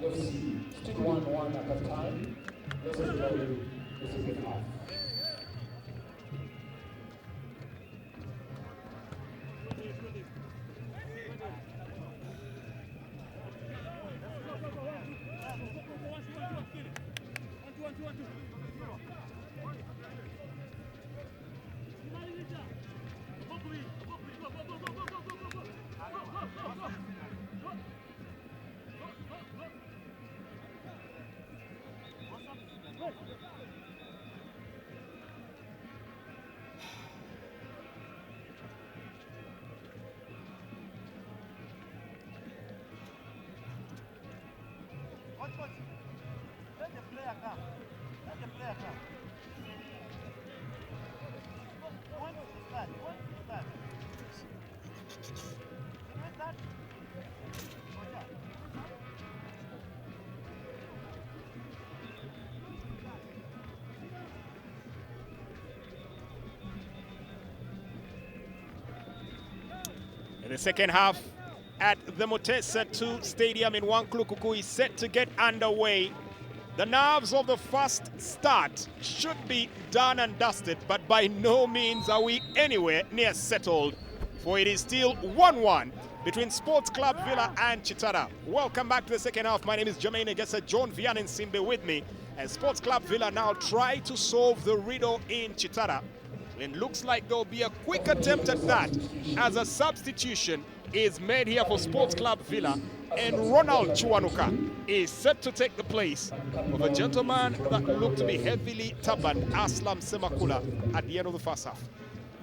FC. Still 1-1 at the time. Let's enjoy the second half. In the second half at the Mutesa 2 Stadium in Wankulukuku is set to get underway. The nerves of the first start should be done and dusted, but by no means are we anywhere near settled, for it is still 1-1 between Sports Club Villa and KITARA. Welcome back to the second half. My name is Jermaine Egesa. John Vianen Simbe with me, and Sports Club Villa now try to solve the riddle in KITARA. It looks like there'll be a quick attempt at that as a substitution is made here for Sports Club Villa, and Ronald Chuanuka is set to take the place of a gentleman that looked to be heavily turbaned, Aslam Semakula, at the end of the first half.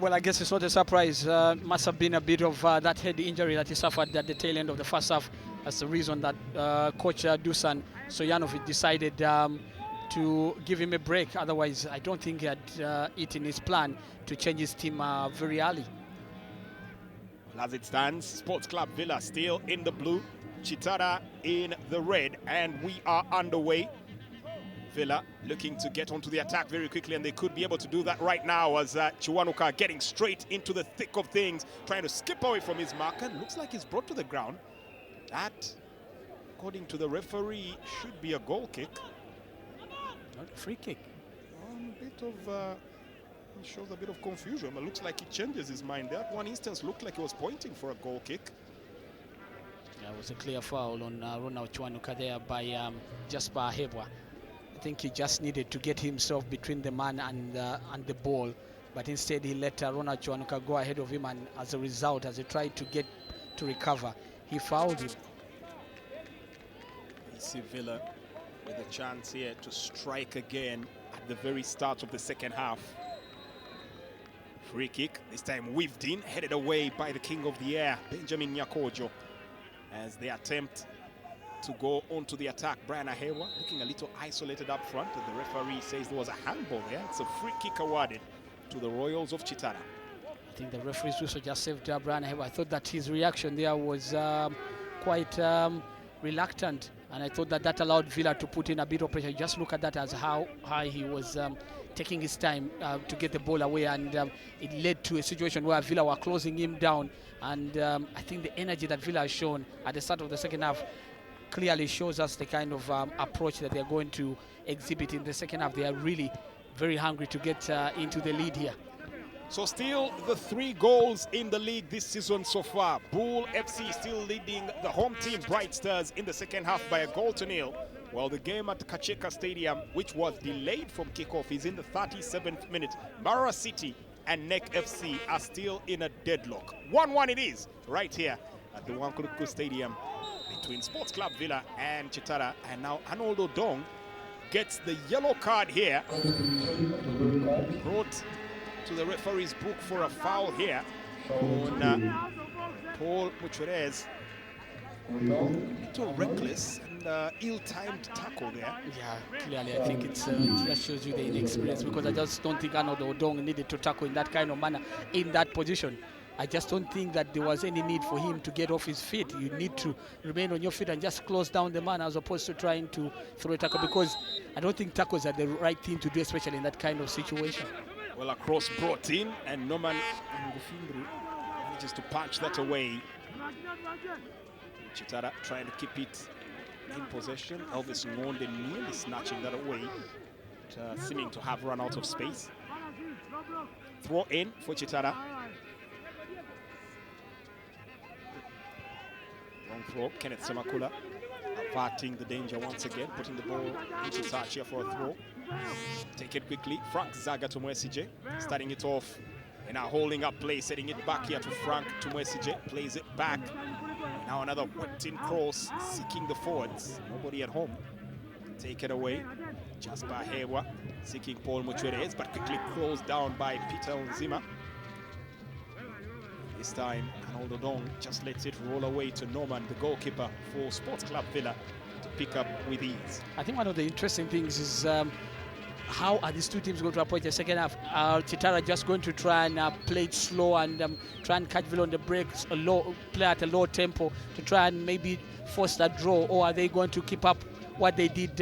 Well, I guess it's not a surprise. Must have been a bit of that head injury that he suffered at the tail end of the first half. That's the reason that coach Dusan Stojanovic decided to give him a break. Otherwise, I don't think he had it in his plan to change his team very early. Well, as it stands, Sports Club Villa still in the blue, KITARA in the red, and we are underway. Villa looking to get onto the attack very quickly, and they could be able to do that right now as Chuanuka getting straight into the thick of things, trying to skip away from his marker. Looks like he's brought to the ground. That, according to the referee, should be a goal kick. Not a free kick. A bit of, he shows a bit of confusion, but looks like he changes his mind. That one instance looked like he was pointing for a goal kick. Yeah, it was a clear foul on Ronald Chuanuka there by Jasper Hebwa. I think he just needed to get himself between the man and the ball, but instead he let Ronald Chuanuka go ahead of him, and as a result, as he tried to get to recover, he fouled him. You see Villa with a chance here to strike again at the very start of the second half. Free kick, this time weaved in, headed away by the king of the air, Benjamin Nyakojo, as they attempt to go onto the attack. Brian Ahewa looking a little isolated up front, and the referee says there was a handball there. It's a free kick awarded to the Royals of KITARA. I think the referee's also just saved Brian Ahewa. I thought that his reaction there was quite reluctant, and I thought that that allowed Villa to put in a bit of pressure. Just look at that as how high he was taking his time to get the ball away, and it led to a situation where Villa were closing him down, and I think the energy that Villa has shown at the start of the second half clearly shows us the kind of approach that they're going to exhibit in the second half. They are really very hungry to get into the lead here. So still the 3 goals in the league this season so far. Bull FC still leading the home team Bright Stars in the second half by 1-0, while the game at Kacheka Stadium, which was delayed from kickoff, is in the 37th minute. Mara City and NEC FC are still in a deadlock. 1-1 it is right here at the Wankulukuku Stadium between Sports Club Villa and KITARA, and now Arnold Odong gets the yellow card here, brought to the referee's book for a foul here on Paul Mucherez. A little reckless and ill-timed tackle there. Yeah, clearly I think it's that shows you the inexperience, because I just don't think Arnold Odong needed to tackle in that kind of manner in that position. I just don't think that there was any need for him to get off his feet. You need to remain on your feet and just close down the man, as opposed to trying to throw a tackle, because I don't think tackles are the right thing to do, especially in that kind of situation. Well, a cross brought in, and Norman Ngufindru manages to punch that away. KITARA trying to keep it in possession. Elvis Ngonde nearly snatching that away, seeming to have run out of space. Throw in for KITARA. Long throw, Kenneth Semakula averting the danger once again, putting the ball into touch here for a throw. Take it quickly, Frank Zaga to Mwesije, starting it off, and now holding up play, setting it back here to Frank to Mwesije, plays it back. Now another whipped-in cross, seeking the forwards, nobody at home. Take it away, Jasper Hewa, seeking Paul Muchwerez, but quickly closed down by Peter Nzima. This time, Arnoldo Dong just lets it roll away to Norman, the goalkeeper for Sports Club Villa, to pick up with ease. I think one of the interesting things is how are these two teams going to approach the second half? KITARA just going to try and play it slow and try and catch Villa on the breaks, play at a low tempo to try and maybe force that draw, or are they going to keep up what they did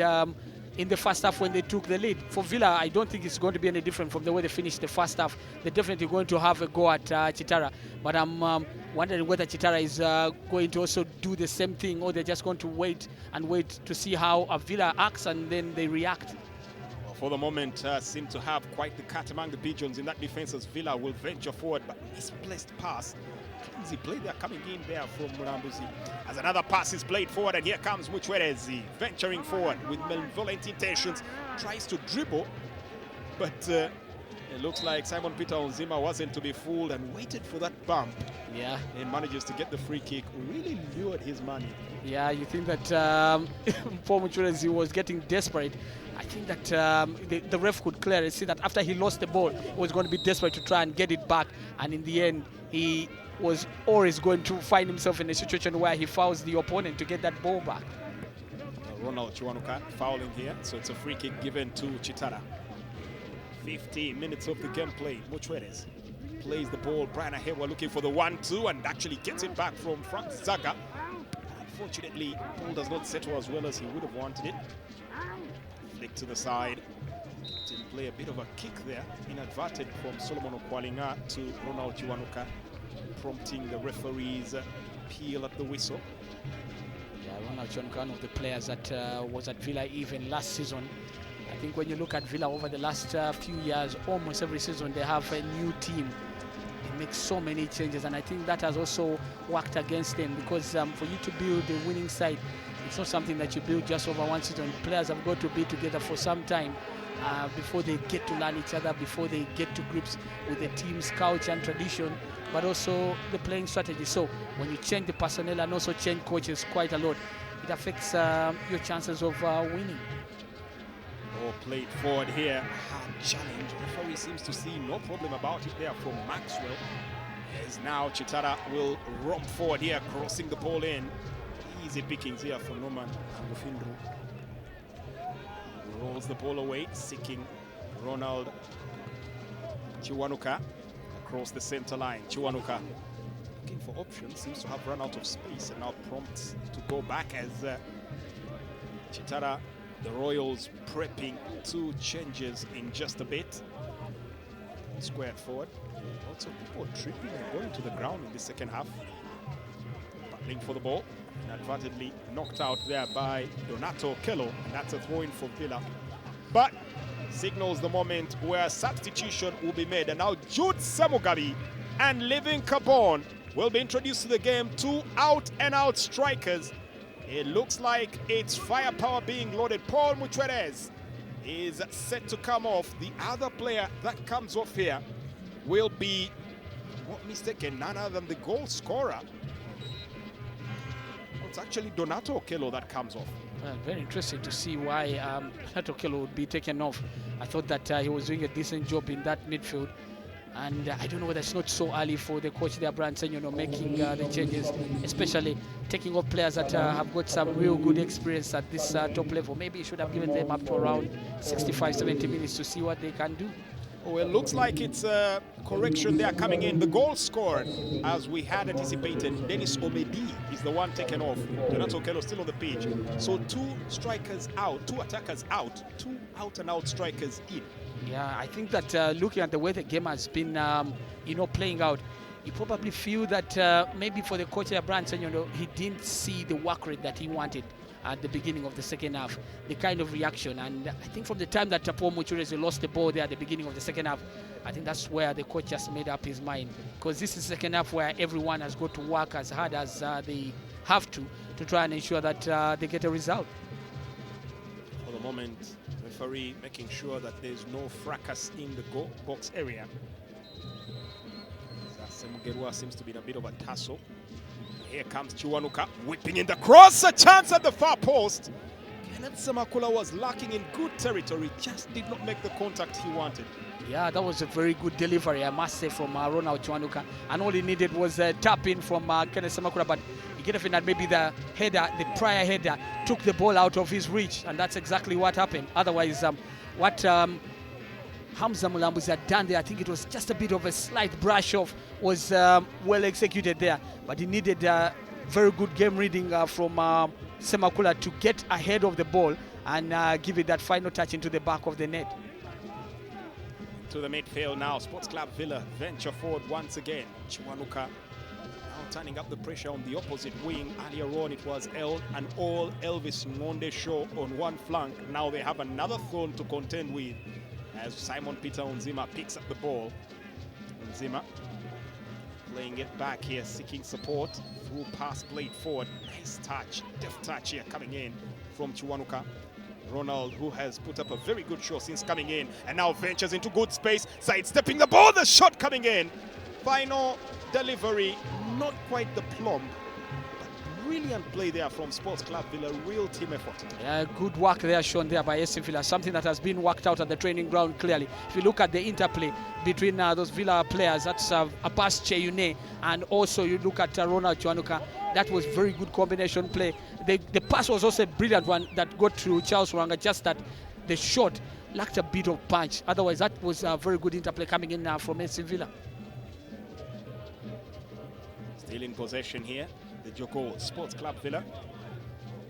in the first half when they took the lead? For Villa, I don't think it's going to be any different from the way they finished the first half. They're definitely going to have a go at KITARA, but I'm wondering whether KITARA is going to also do the same thing, or they're just going to wait to see how Villa acts and then they react. Well, for the moment, seem to have quite the cat among the pigeons in that defense, as Villa will venture forward, but misplaced pass. Easy play there coming in there from Murambuzi. As another pass is played forward, and here comes Muchwerezi venturing forward with malevolent intentions. Tries to dribble, but it looks like Simon Peter Onzima wasn't to be fooled and waited for that bump. Yeah. And manages to get the free kick. Really lured his money. Yeah, you think that Paul Muchwerezi was getting desperate. I think that the ref could clearly see that after he lost the ball, he was going to be desperate to try and get it back. And in the end, he was always going to find himself in a situation where he fouls the opponent to get that ball back. Ronald Chiwanuka fouling here, so it's a free kick given to KITARA. 15 minutes of the game played. Muchwerez plays the ball. Brian Ahewa looking for the 1-2 and actually gets it back from Frank Zaga. Unfortunately, ball does not settle as well as he would have wanted it. Flick to the side. Didn't play a bit of a kick there, inadvertent from Solomon Okwalinga to Ronald Chiwanuka, prompting the referee's peel at the whistle. Yeah, Ronald Chiwanuka, one of the players that was at Villa even last season. I think when you look at Villa over the last few years, almost every season they have a new team. It makes so many changes, and I think that has also worked against them, because for you to build a winning side, it's not something that you build just over one season. Players have got to be together for some time before they get to learn each other, before they get to grips with the team's culture and tradition, but also the playing strategy. So when you change the personnel and also change coaches quite a lot, it affects your chances of winning. Ball played forward here. Hard challenge. The referee seems to see no problem about it there from Maxwell. As now KITARA will romp forward here, crossing the ball in. Easy pickings here for Norman Angufindru. Rolls the ball away, seeking Ronald Chiwanuka across the center line. Chiwanuka looking for options, seems to have run out of space and now prompts to go back as KITARA, the Royals, prepping 2 changes in just a bit. Squared forward. Lots of people tripping and going to the ground in the second half. Battling for the ball. Inadvertently knocked out there by Donato Kello, and that's a throw-in for Villa. But signals the moment where substitution will be made. And now Jude Samugabi and Living Cabon will be introduced to the game. 2 out-and-out strikers. It looks like it's firepower being loaded. Paul Muchwerez is set to come off. The other player that comes off here will be, not mistaken, none other than the goal scorer. It's actually Donato Okello that comes off. Very interesting to see why Donato Okello would be taken off. I thought that he was doing a decent job in that midfield. And I don't know whether it's not so early for the coach there, Branson, making the changes, especially taking off players that have got some real good experience at this top level. Maybe he should have given them up to around 65-70 minutes to see what they can do. Oh, it looks like it's a correction there coming in. The goal scored, as we had anticipated, Dennis Omedi is the one taken off. Donato Okello still on the pitch. So 2 strikers out, 2 attackers out, 2 out-and-out strikers in. Yeah, I think that looking at the way the game has been, playing out, you probably feel that maybe for the coach there, Branson, he didn't see the work rate that he wanted. at the beginning of the second half. The kind of reaction, and I think from the time that Paul Muchurezi lost the ball there at the beginning of the second half, I think that's where the coach just made up his mind, because this is the second half where everyone has got to work as hard as they have to try and ensure that they get a result. For the moment, referee making sure that there's no fracas in the goal box area. Semugerwa seems to be in a bit of a tussle. Here comes Chiwanuka, whipping in the cross, a chance at the far post. Kenneth Semakula was lacking in good territory, just did not make the contact he wanted. Yeah, that was a very good delivery, I must say, from Ronald Chiwanuka. And all he needed was a tap in from Kenneth Semakula, but he could have been that maybe the header, the prior header, took the ball out of his reach, and that's exactly what happened. Otherwise, what Hamza Mulambuzi had done there, I think it was just a bit of a slight brush off, was well executed there, but he needed very good game reading from Semakula to get ahead of the ball and give it that final touch into the back of the net. To the midfield now, Sports Club Villa venture forward once again. Chiwanuka now turning up the pressure on the opposite wing. Earlier on it was an all Elvis Ngonde show on one flank. Now they have another thorn to contend with as Simon Peter Onzima picks up the ball. Onzima playing it back here, seeking support. Through pass played forward. Nice touch, deft touch here coming in from Chiwanuka. Ronald, who has put up a very good show since coming in, and now ventures into good space, sidestepping the ball, the shot coming in. Final delivery, not quite the plumb, but brilliant play there from Sports Club Villa, real team effort. Yeah, good work there shown there by SC Villa, something that has been worked out at the training ground clearly. If you look at the interplay between those Villa players, that's Abbas Cheyune, and also you look at Ronald Chiwanuka, that was very good combination play. The pass was also a brilliant one that got to Charles Wanga, just that the shot lacked a bit of punch. Otherwise, that was a very good interplay coming in from SC Villa. Still in possession here, the Joko Sports Club Villa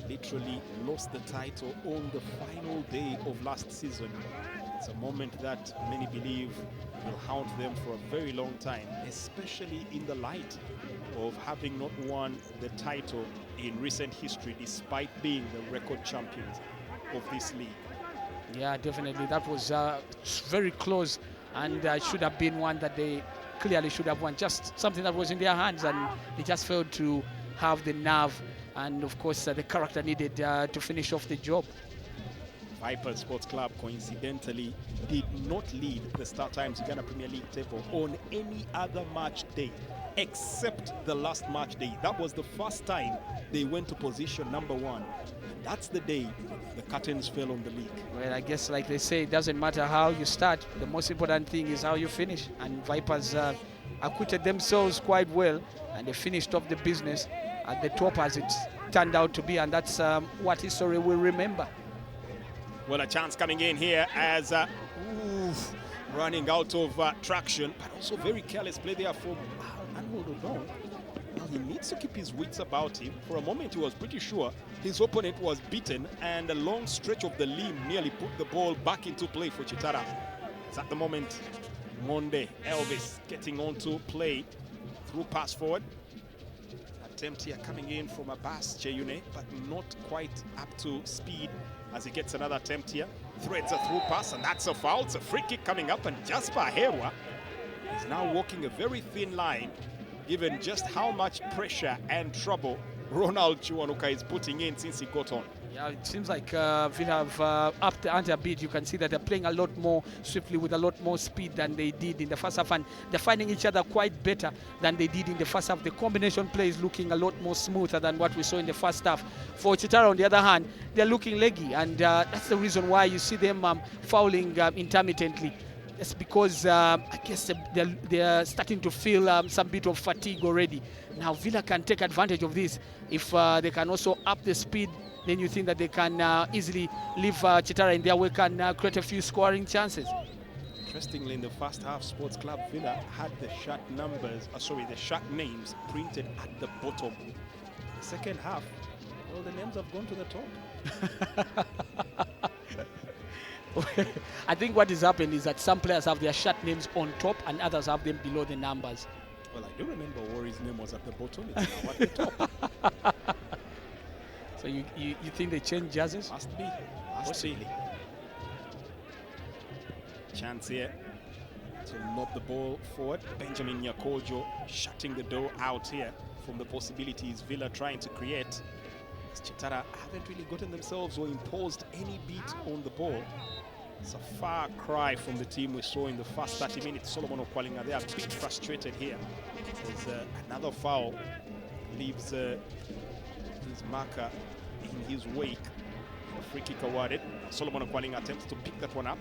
literally lost the title on the final day of last season. It's a moment that many believe will haunt them for a very long time, especially in the light of having not won the title in recent history despite being the record champions of this league. Yeah, definitely. That was very close, and should have been one that they clearly should have won. Just something that was in their hands, and they just failed to have the nerve and, of course, the character needed to finish off the job. Vipers Sports Club coincidentally did not lead the StarTimes Uganda Premier League table on any other match day except the last match day. That was the first time they went to position number 1. That's the day the curtains fell on the league. Well, I guess, like they say, it doesn't matter how you start. The most important thing is how you finish. And Vipers acquitted themselves quite well, and they finished off the business at the top as it turned out to be, and that's what history will remember. Well, a chance coming in here as running out of traction, but also very careless play there from Arnold Odong. Well, he needs to keep his wits about him. For a moment, he was pretty sure his opponent was beaten, and a long stretch of the limb nearly put the ball back into play for KITARA. It's at the moment Monde Elvis getting on to play through pass forward. Attempt here coming in from Abbas Cheyune, but not quite up to speed as he gets another attempt here. Threads a through pass, and that's a foul. It's a free kick coming up, and Jasper Herwa is now walking a very thin line, given just how much pressure and trouble Ronald Chiwanuka is putting in since he got on. Yeah, it seems like Villa have upped the ante a bit. You can see that they're playing a lot more swiftly with a lot more speed than they did in the first half, and they're finding each other quite better than they did in the first half. The combination play is looking a lot more smoother than what we saw in the first half. For KITARA, on the other hand, they're looking leggy, and that's the reason why you see them fouling intermittently. It's because I guess they're starting to feel some bit of fatigue already. Now Villa can take advantage of this if they can also up the speed. Then you think that they can easily leave KITARA in their way, can create a few scoring chances. Interestingly, in the first half, Sports Club Villa had the shot numbers, the shot names printed at the bottom. The second half, well, the names have gone to the top. I think what has happened is that some players have their shot names on top and others have them below the numbers. Well, I do remember Warri's name was at the bottom. It's now at the top. So you think they change jerseys? Must be. Possibly. Chance here to lob the ball forward. Benjamin Nyakojo shutting the door out here from the possibilities Villa trying to create. As KITARA haven't really gotten themselves or imposed any beat on the ball. It's a far cry from the team we saw in the first 30 minutes. Solomon Okwalinga, they are a bit frustrated here. There's another foul. Leaves his marker in his wake. A free kick awarded. Solomon Okwalinga attempts to pick that one up.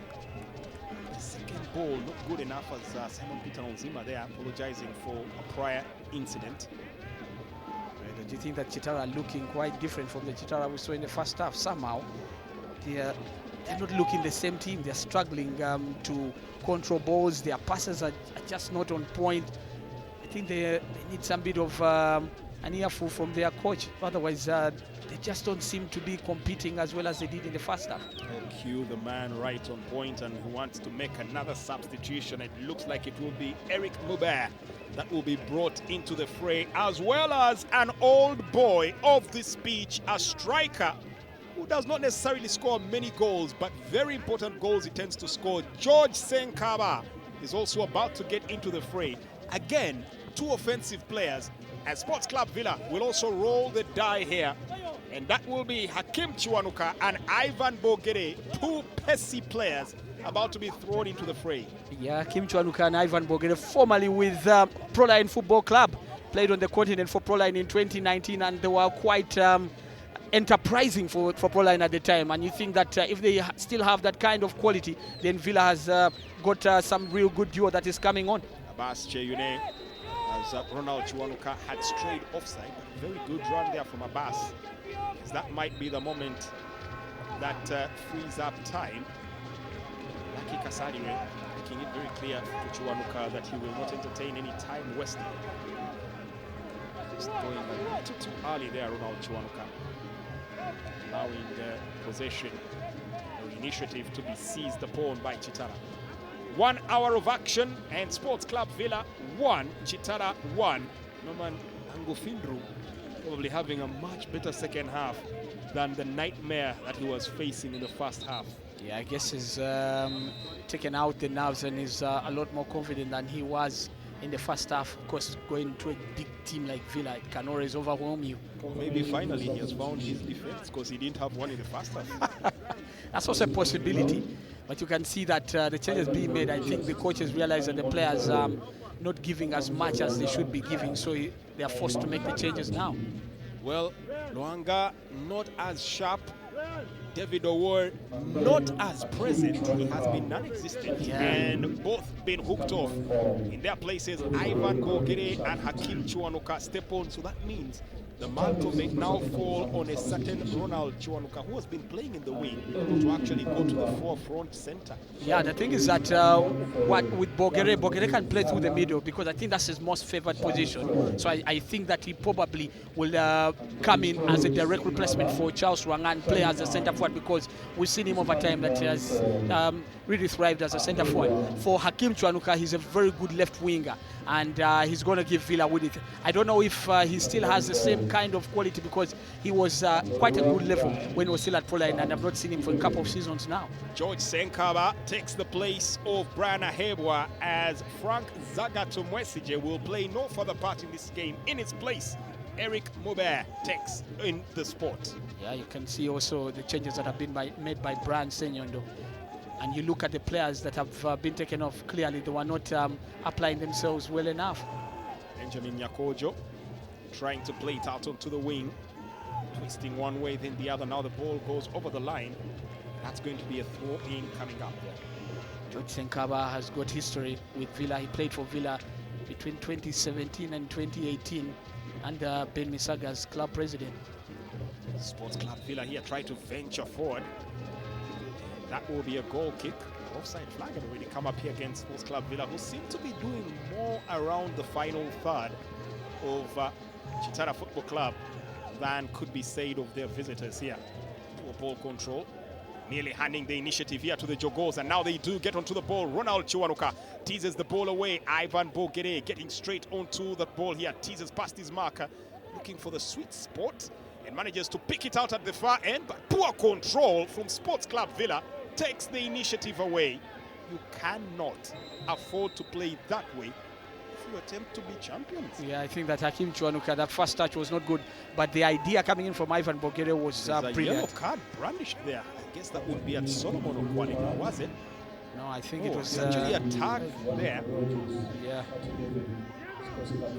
The second ball not good enough as Simon Peter Onzima there apologizing for a prior incident. Do you think that KITARA are looking quite different from the KITARA we saw in the first half? Somehow they're not looking the same team. They're struggling to control balls. Their passes are just not on point. I think they need some bit of an earful from their coach. Otherwise, they just don't seem to be competing as well as they did in the first half. Cue the man right on point, and who wants to make another substitution. It looks like it will be Eric Mubert that will be brought into the fray, as well as an old boy of this pitch, a striker who does not necessarily score many goals, but very important goals he tends to score. George Senkaba is also about to get into the fray. Again, two offensive players, and Sports Club Villa will also roll the die here. And that will be Hakim Chiwanuka and Ivan Bogere, two pessy players about to be thrown into the fray. Yeah, Hakim Chiwanuka and Ivan Bogere, formerly with Proline Football Club, played on the continent for Proline in 2019, and they were quite enterprising for Proline at the time. And you think that if they still have that kind of quality, then Villa has got some real good duo that is coming on. Abbas Cheyune, as Ronald Chiwanuka had strayed offside. Very good run there from Abbas. That might be the moment that frees up time. Lucky Kasarire making it very clear to Chiwanuka that he will not entertain any time wasting. Just going a little too early there, Ronald Chiwanuka. Allowing possession or initiative to be seized upon by KITARA. 1 hour of action, and Sports Club Villa 1, KITARA 1. Norman Angufindru probably having a much better second half than the nightmare that he was facing in the first half. Yeah, I guess he's taken out the nerves and is a lot more confident than he was in the first half. Of course, going to a big team like Villa, it can always overwhelm you. Or maybe finally he has found his defense, because he didn't have one in the first half. That's also a possibility. But you can see that the changes being made, I think the coaches realize that the players are not giving as much as they should be giving, so they are forced to make the changes now. Well, Luanga not as sharp. David Owor not as present. He has been non-existent, and both been hooked off. In their places, Ivan Bogere and Hakim Chiwanuka step on, so that means the mantle may now fall on a certain Ronald Chiwanuka, who has been playing in the wing, to actually go to the forefront center. Yeah, the thing is that with Bogere can play through the middle, because I think that's his most favored position. So I think that he probably will come in as a direct replacement for Charles Ruanga and play as a center forward, because we've seen him over time that he has really thrived as a center forward. For Hakim Chiwanuka, he's a very good left winger, and he's going to give Villa with it. I don't know if he still has the same kind of quality, because he was quite a good level when he was still at Proline, and I've not seen him for a couple of seasons now. George Senkaba takes the place of Brian Ahebwa, as Frank Zagato Mwesije will play no further part in this game. In its place, Eric Mubert takes in the spot. Yeah, you can see also the changes that have been made by Brian Senyondo. And you look at the players that have been taken off, clearly they were not applying themselves well enough. Benjamin Nyakojo trying to play it out onto the wing, twisting one way then the other. Now the ball goes over the line. That's going to be a throw-in coming up. George Senkaba has got history with Villa. He played for Villa between 2017 and 2018 under Ben Misaga's club president. Sports Club Villa here try to venture forward. That will be a goal kick. Offside flag had already come up here against Sports Club Villa, who seem to be doing more around the final third of KITARA Football Club than could be said of their visitors here. Poor ball control, nearly handing the initiative here to the Jogos, and now they do get onto the ball. Ronald Chiwanuka teases the ball away. Ivan Bogere getting straight onto the ball here, teases past his marker, looking for the sweet spot, and manages to pick it out at the far end, but poor control from Sports Club Villa takes the initiative away. You cannot afford to play that way if you attempt to be champions. Yeah, I think that Hakim Chuanuka, that first touch was not good, but the idea coming in from Ivan Bogere was There's a brilliant. yellow card brandished there. I guess that would be at Solomon Okwanika, was it? No, I think it was actually a tag there. yeah.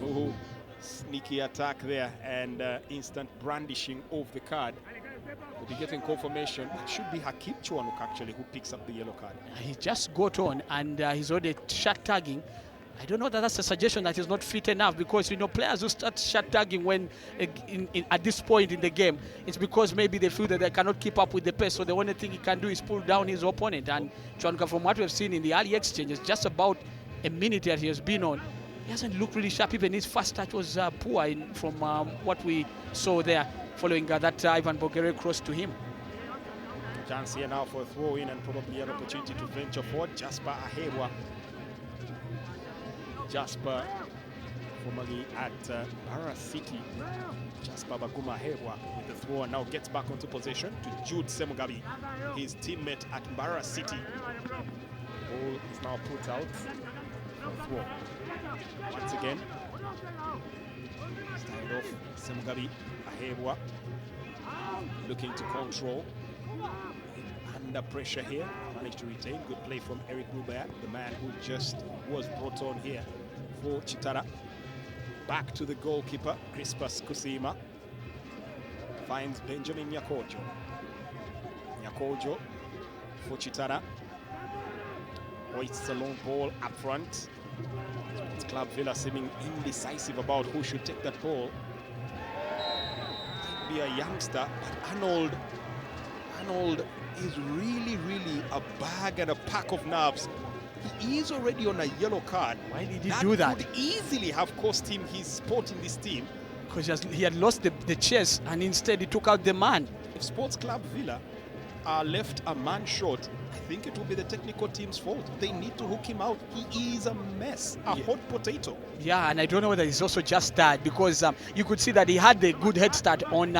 Oh, sneaky attack there, and instant brandishing of the card. We'll be getting confirmation. That should be Hakim Chuanuk actually who picks up the yellow card. He just got on and he's already shot tagging. I don't know that that's a suggestion that he's not fit enough, because you know players who start shot tagging when at this point in the game, it's because maybe they feel that they cannot keep up with the pace, so the only thing he can do is pull down his opponent. And Chuanuka, from what we've seen in the early exchanges, just about a minute that he has been on, he hasn't looked really sharp. Even his first touch was poor from what we saw there, following that Ivan Bogere cross to him. Chance here now for a throw in and probably an opportunity to venture forward. Jasper Ahewa. Jasper, formerly at Barra City. Jasper Baguma Ahewa with the throw and now gets back onto possession to Jude Semugabi, his teammate at Barra City. Ball is now put out for a throw. Once again, started off Semugabi Ahewa, looking to control. Under pressure here, managed to retain. Good play from Eric Rubert, the man who just was brought on here for KITARA. Back to the goalkeeper, Crispus Kusima. Finds Benjamin Nyakojo. Nyakojo for KITARA. Hoists a long ball up front. It's Club Villa seeming indecisive about who should take that ball. Might be a youngster, but Arnold is really a bag and a pack of nerves. He is already on a yellow card. Why did he do that? Could easily have cost him his spot in this team. Because he had lost the chase, and instead he took out the man. If Sports Club Villa are left a man short, I think it will be the technical team's fault. They need to hook him out. He is a mess, a hot potato. Yeah, and I don't know whether it's also just that, because you could see that he had a good head start on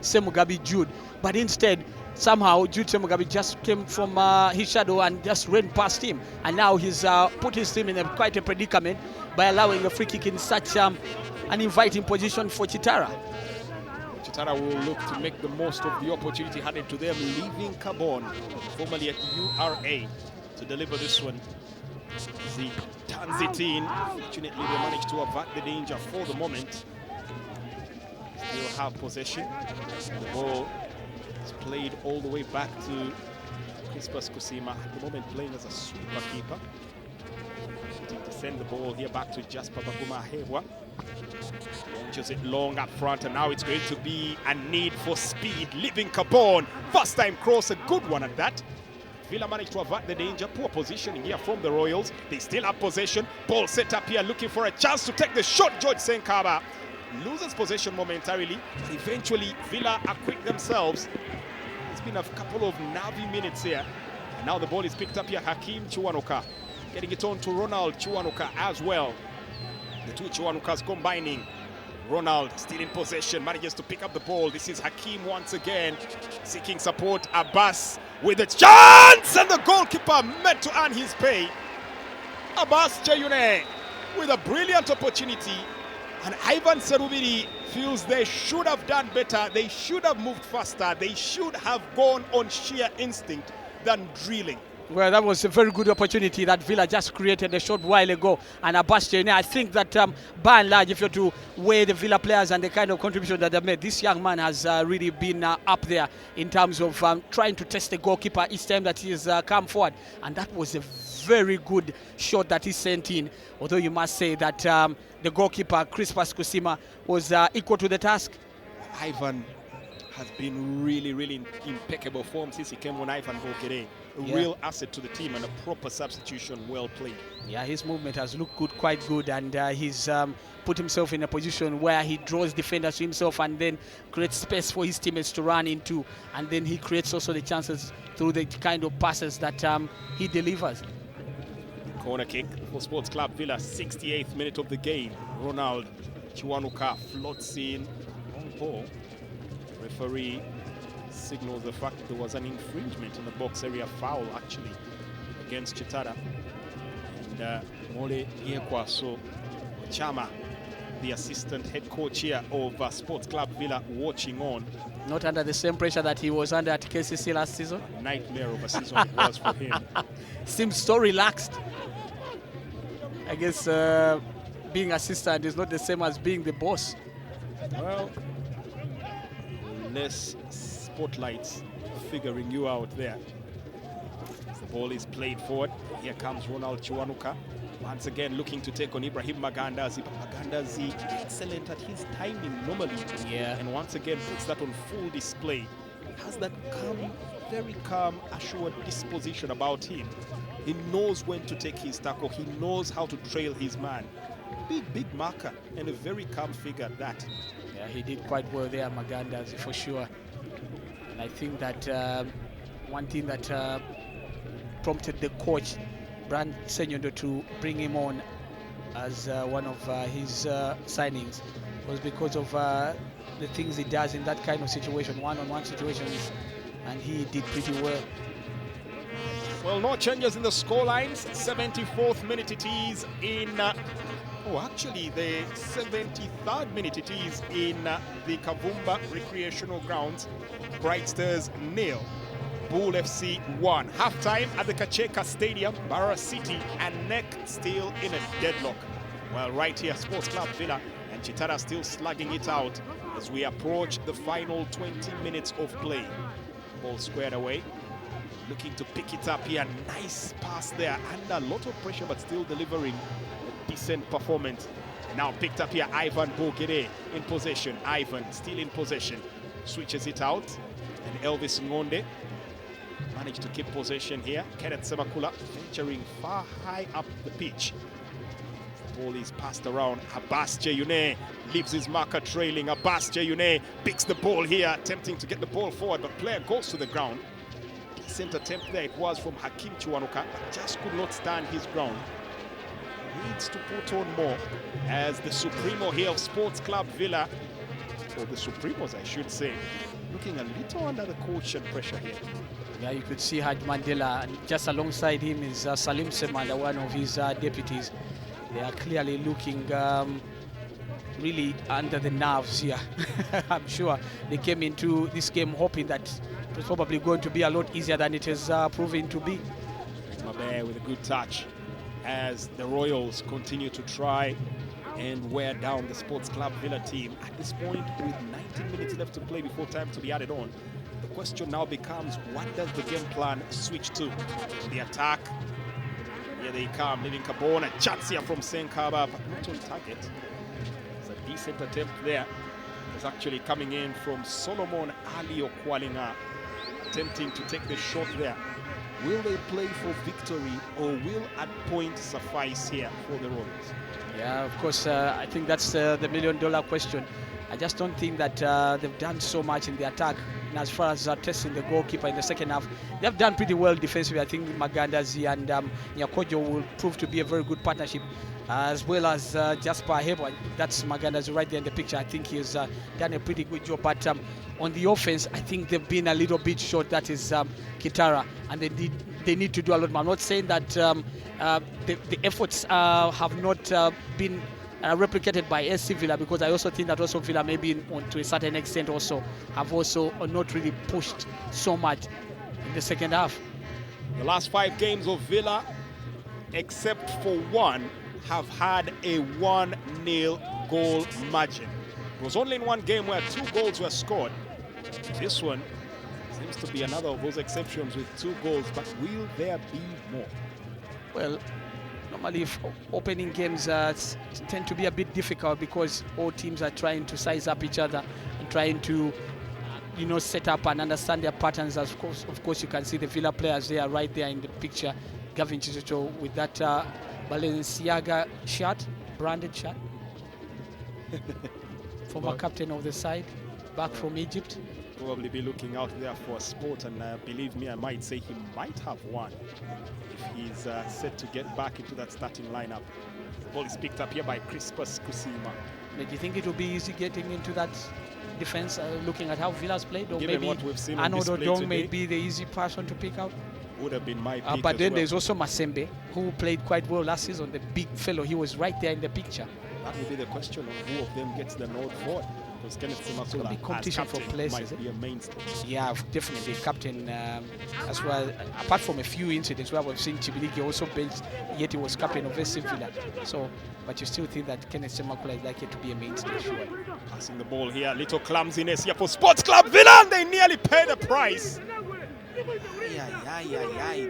Semugabi Jude, but instead somehow Jude Semugabi just came from his shadow and just ran past him, and now he's put his team in quite a predicament by allowing a free kick in such an inviting position for KITARA. KITARA will look to make the most of the opportunity handed to them, leaving Carbon, formerly at URA, to deliver this one. He turns it in. Fortunately, they managed to avert the danger for the moment. Still have possession. The ball is played all the way back to Crispus Kusima, at the moment playing as a sweeper keeper. To send the ball here back to Jasper Baguma Ahewa. Launches it long up front, and now it's going to be a need for speed, leaving Carbon. First time cross, a good one at that. Villa managed to avert the danger. Poor positioning here from the Royals. They still have possession. Ball set up here, looking for a chance to take the shot. George Senkaba loses possession momentarily, but eventually Villa acquit themselves. It's been a couple of nervy minutes here. And now the ball is picked up here. Hakim Chuanuka getting it on to Ronald Chuanuka as well. The two Chuanukas combining. Ronald still in possession, manages to pick up the ball. This is Hakim once again, seeking support. Abbas with a chance, and the goalkeeper meant to earn his pay. Abbas Jayune with a brilliant opportunity, and Ivan Serubiri feels they should have done better. They should have moved faster. They should have gone on sheer instinct than drilling. Well, that was a very good opportunity that Villa just created a short while ago. And Abastian, I think that by and large, if you're to weigh the Villa players and the kind of contribution that they've made, this young man has really been up there in terms of trying to test the goalkeeper each time that he's come forward. And that was a very good shot that he sent in. Although you must say that the goalkeeper, Crispus Kusima, was equal to the task. Ivan has been really in impeccable form since he came on. Ivan Bogere, a real asset to the team and a proper substitution, well played. Yeah, his movement has looked good, quite good, and he's put himself in a position where he draws defenders to himself and then creates space for his teammates to run into, and then he creates also the chances through the kind of passes that he delivers. Corner kick for Sports Club Villa, 68th minute of the game. Ronald Chuanuka floats in, long ball. Referee signals the fact that there was an infringement in the box area foul actually against KITARA. And Mole Yekwaso Chama, the assistant head coach here of Sports Club Villa, watching on. Not under the same pressure that he was under at KCC last season. A nightmare of a season it was for him. Seems so relaxed. I guess being assistant is not the same as being the boss. Well, less spotlights figuring you out there. As the ball is played forward, here comes Ronald Chiwanuka. Once again looking to take on Ibrahim Magandazi. Magandazi excellent at his timing normally. Yeah. And once again puts that on full display. Has that calm, very calm, assured disposition about him. He knows when to take his tackle. He knows how to trail his man. Big marker and a very calm figure at that. Yeah, he did quite well there, Magandazi, for sure. And I think that one thing that prompted the coach, Brand Senyondo, to bring him on as one of his signings was because of the things he does in that kind of situation, one-on-one situations, and he did pretty well. Well, no changes in the score lines. 74th minute it is in, actually the 73rd minute it is in the Kavumba Recreational Grounds. Bright Stars 0, Bull FC 1. Halftime at the Kacheka Stadium, Barra City and NEC still in a deadlock. Well, right here, Sports Club Villa and KITARA still slugging it out as we approach the final 20 minutes of play. Ball squared away. Looking to pick it up here. Nice pass there. Under a lot of pressure, but still delivering a decent performance. Now picked up here, Ivan Bogere in possession. Ivan still in possession. Switches it out. And Elvis Ngonde managed to keep possession here. Kenneth Semakula venturing far high up the pitch. The ball is passed around. Abbas Jeyune leaves his marker trailing. Abbas Jeyune picks the ball here, attempting to get the ball forward, but player goes to the ground. Decent attempt there it was from Hakim Chiwanuka, but just could not stand his ground. Needs to put on more as the Supremo here of Sports Club Villa, or the Supremos I should say, looking a little under the coach and pressure here. Yeah, you could see Haj Mandela, and just alongside him is Salim Semanda, one of his deputies. They are clearly looking really under the nerves here. I'm sure they came into this game hoping that it was probably going to be a lot easier than it has proven to be. Mabe with a good touch as the Royals continue to try and wear down the Sports Club Villa team. At this point, with 19 minutes left to play before time to be added on, the question now becomes, what does the game plan switch to? The attack. Here they come, leaving Kabona. Chance here from Senkaba, but not on target. It's a decent attempt there. It's actually coming in from Solomon Ali Okwalinga, attempting to take the shot there. Will they play for victory or will at point suffice here for the Royals? Yeah, of course, I think that's the million-dollar question. I just don't think that they've done so much in the attack. And as far as testing the goalkeeper in the second half, they've done pretty well defensively. I think Magandazi and Nyakojo will prove to be a very good partnership, as well as Jasper Hebo. That's Magandazi right there in the picture. I think he's done a pretty good job. But on the offense, I think they've been a little bit short. That is KITARA, and they need to do a lot more. I'm not saying that the efforts have not been replicated by SC Villa, because I also think that also Villa maybe to a certain extent also have also not really pushed so much in the second half. The last 5 games of Villa, except for one, have had a 1-0 goal margin. It was only in one game where 2 goals were scored. This one seems to be another of those exceptions with 2 goals, but will there be more? Well, normally opening games tend to be a bit difficult because all teams are trying to size up each other and trying to set up and understand their patterns. Of course you can see the Villa players there right there in the picture. Gavin Chichocho with that Balenciaga shirt, branded shirt. Former captain of the side, back from Egypt. Probably be looking out there for a spot, and believe me, I might say he might have one if he's set to get back into that starting lineup. The ball is picked up here by Crispus Kusima. Do you think it will be easy getting into that defense, looking at how Villa's played, or Given maybe what we've seen on Arnold display Odong today, may be the easy person to pick out. would have been my pick But as then well. there's also Masembe, who played quite well last season, the big fellow. He was right there in the picture. That will be the question of who of them gets the nod forward. Because Kenneth Semakula be competition as for captain places, might be a mainstay. Yeah, definitely captain. As well, apart from a few incidents where we've seen Chibiligi also benched, yet he was captain of FC Villa. So, but you still think that Kenneth Semakula is likely to be a mainstay, sure. Passing the ball here, little clumsiness here for Sports Club Villa, and they nearly pay the price.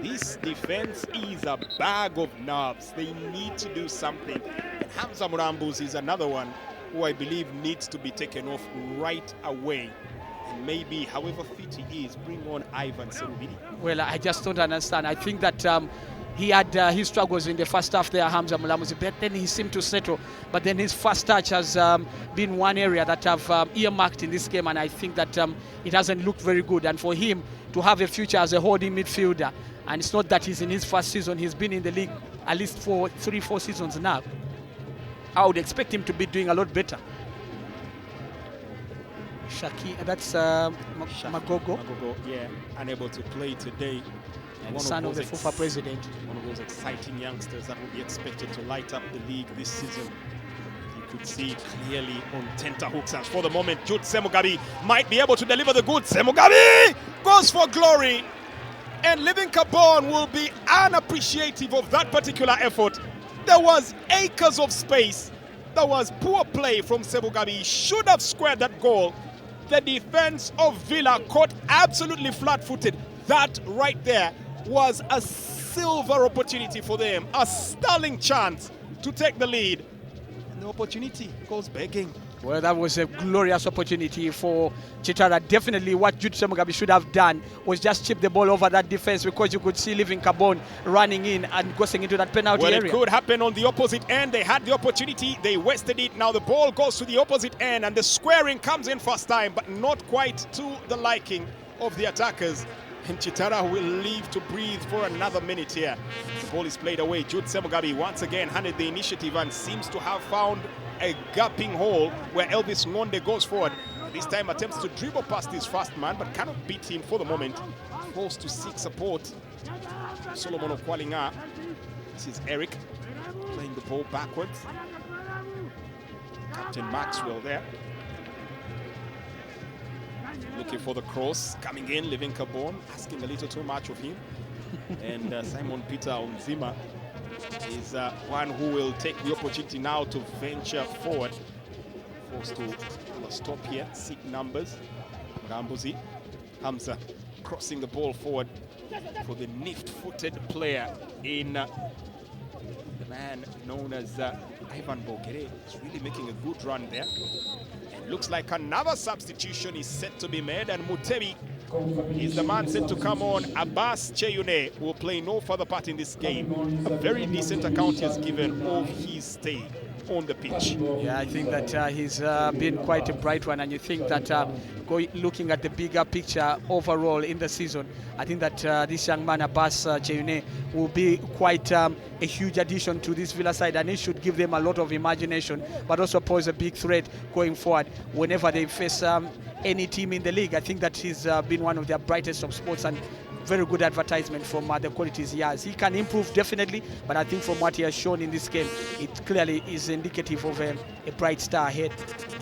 This defense is a bag of nerves. They need to do something. And Hamza Murambus is another one who I believe needs to be taken off right away. And maybe, however fit he is, bring on Ivan Serubidi. Well, I just don't understand. I think that he had his struggles in the first half there, Hamza Mulamuzi, but then he seemed to settle. But then his first touch has been one area that I've earmarked in this game, and I think that it hasn't looked very good. And for him to have a future as a holding midfielder, and it's not that he's in his first season, he's been in the league at least 3-4 seasons now. I would expect him to be doing a lot better. Shaki, that's Magogo. Magogo, yeah, unable to play today. And son of the FIFA president. One of those exciting youngsters that will be expected to light up the league this season. You could see clearly on tenterhooks. And for the moment, Jude Semugabi might be able to deliver the goods. Semugabi goes for glory. And Living Carbon will be unappreciative of that particular effort. There was acres of space. There was poor play from Semugabi. He should have squared that goal. The defense of Villa caught absolutely flat-footed. That right there was a silver opportunity for them, a stunning chance to take the lead. And the opportunity goes begging. Well, that was a glorious opportunity for KITARA. Definitely what Jude Semugabi should have done was just chip the ball over that defense, because you could see Living Carbon running in and going into that penalty area. Well, it could happen on the opposite end. They had the opportunity. They wasted it. Now the ball goes to the opposite end, and the squaring comes in first time, but not quite to the liking of the attackers. And KITARA will leave to breathe for another minute here. The ball is played away. Jude Semugabi once again handed the initiative and seems to have found a gaping hole where Elvis Ngonde goes forward. This time attempts to dribble past his fast man, but cannot beat him for the moment. Forced to seek support. Solomon Okwalinga. This is Eric playing the ball backwards. Captain Maxwell there. Looking for the cross, coming in, Living Carbon, asking a little too much of him. And Simon Peter Onzima is one who will take the opportunity now to venture forward. Forced to stop here, seek numbers. Rambuzi, Hamza crossing the ball forward for the nift-footed player in the man known as Ivan Bogere. He's really making a good run there. Looks like another substitution is set to be made, and Mutebi is the man set to come on. Abbas Cheyune will play no further part in this game. A very decent account he has given of his stay on the pitch. Yeah, I think that he's been quite a bright one, and you think that looking at the bigger picture overall in the season, I think that this young man, Abbas Cheyune, will be quite a huge addition to this Villa side, and it should give them a lot of imagination, but also pose a big threat going forward whenever they face any team in the league. I think that he's been one of their brightest of sports, and very good advertisement from the qualities he has. He can improve definitely, but I think from what he has shown in this game, it clearly is indicative of a bright star ahead.